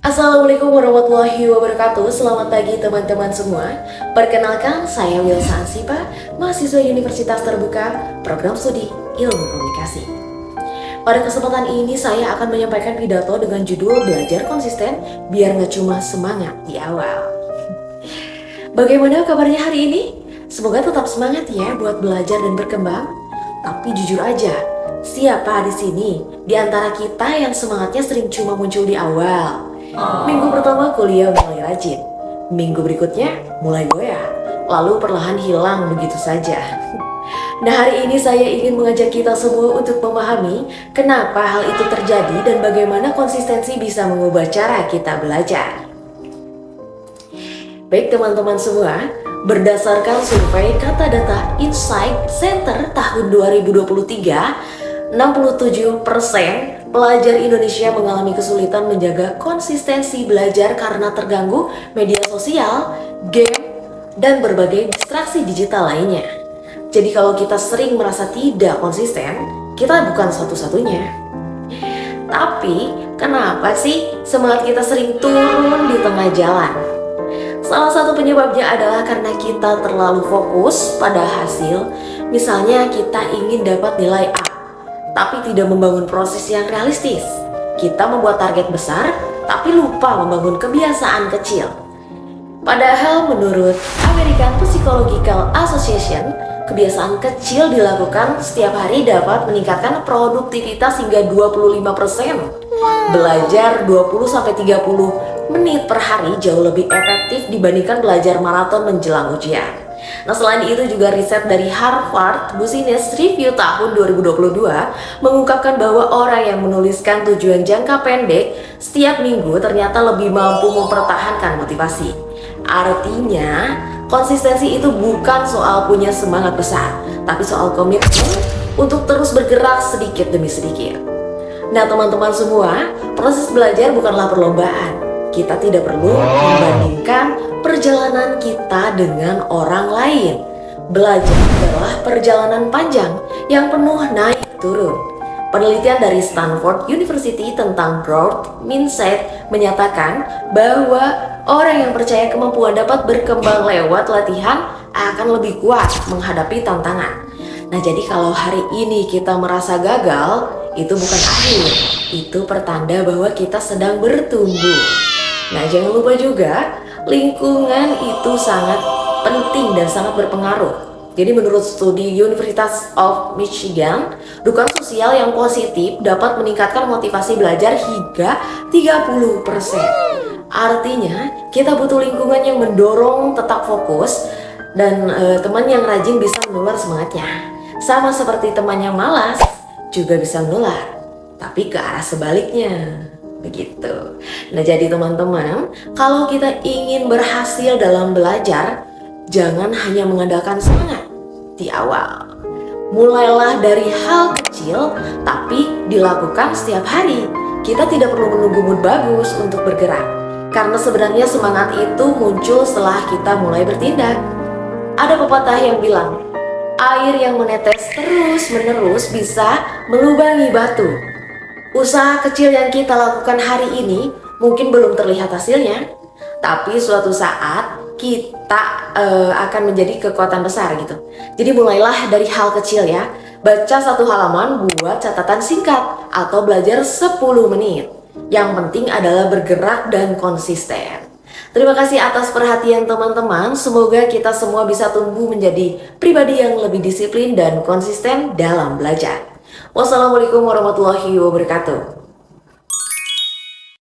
Assalamualaikum warahmatullahi wabarakatuh. Selamat pagi teman-teman semua. Perkenalkan, saya Wilsa Ansipa, mahasiswa Universitas Terbuka, Program Studi Ilmu Komunikasi. Pada kesempatan ini saya akan menyampaikan pidato dengan judul Belajar Konsisten Biar Nggak Cuma Semangat di Awal. Bagaimana kabarnya hari ini? Semoga tetap semangat ya buat belajar dan berkembang. Tapi jujur aja, siapa di sini di antara kita yang semangatnya sering cuma muncul di awal? Minggu pertama kuliah mulai rajin, minggu berikutnya mulai goyah, lalu perlahan hilang begitu saja. Nah, hari ini saya ingin mengajak kita semua untuk memahami kenapa hal itu terjadi dan bagaimana konsistensi bisa mengubah cara kita belajar. Baik teman-teman semua, berdasarkan survei Kata Data Insight Center tahun 2023, 67% pelajar Indonesia mengalami kesulitan menjaga konsistensi belajar karena terganggu media sosial, game, dan berbagai distraksi digital lainnya. Jadi kalau kita sering merasa tidak konsisten, kita bukan satu-satunya. Tapi kenapa sih semangat kita sering turun di tengah jalan? Salah satu penyebabnya adalah karena kita terlalu fokus pada hasil. Misalnya kita ingin dapat nilai A, tapi tidak membangun proses yang realistis. Kita membuat target besar, tapi lupa membangun kebiasaan kecil. Padahal menurut American Psychological Association, kebiasaan kecil dilakukan setiap hari dapat meningkatkan produktivitas hingga 25%. Belajar 20-30 menit per hari jauh lebih efektif dibandingkan belajar maraton menjelang ujian. Nah, selain itu juga riset dari Harvard Business Review tahun 2022 mengungkapkan bahwa orang yang menuliskan tujuan jangka pendek setiap minggu ternyata lebih mampu mempertahankan motivasi. Artinya, konsistensi itu bukan soal punya semangat besar, tapi soal komitmen untuk terus bergerak sedikit demi sedikit. Nah, teman-teman semua, proses belajar bukanlah perlombaan. Kita tidak perlu membandingkan perjalanan kita dengan orang lain. Belajar adalah perjalanan panjang yang penuh naik turun. Penelitian dari Stanford University tentang growth mindset menyatakan bahwa orang yang percaya kemampuan dapat berkembang lewat latihan akan lebih kuat menghadapi tantangan. Nah, jadi kalau hari ini kita merasa gagal, itu bukan akhir, itu pertanda bahwa kita sedang bertumbuh. Nah, jangan lupa juga, lingkungan itu sangat penting dan sangat berpengaruh. Jadi menurut studi University of Michigan, dukungan sosial yang positif dapat meningkatkan motivasi belajar hingga 30%. Artinya, kita butuh lingkungan yang mendorong tetap fokus dan teman yang rajin bisa menular semangatnya. Sama seperti teman yang malas juga bisa menular, tapi ke arah sebaliknya. Begitu. Nah, jadi teman-teman, kalau kita ingin berhasil dalam belajar, jangan hanya mengandalkan semangat di awal. Mulailah dari hal kecil, tapi dilakukan setiap hari. Kita tidak perlu menunggu mood bagus untuk bergerak, karena sebenarnya semangat itu muncul setelah kita mulai bertindak. Ada pepatah yang bilang, air yang menetes terus-menerus bisa melubangi batu. Usaha kecil yang kita lakukan hari ini mungkin belum terlihat hasilnya, tapi suatu saat kita akan menjadi kekuatan besar gitu. Jadi mulailah dari hal kecil ya. Baca satu halaman, buat catatan singkat, atau belajar 10 menit. Yang penting adalah bergerak dan konsisten. Terima kasih atas perhatian teman-teman. Semoga kita semua bisa tumbuh menjadi pribadi yang lebih disiplin dan konsisten dalam belajar. Wassalamualaikum warahmatullahi wabarakatuh.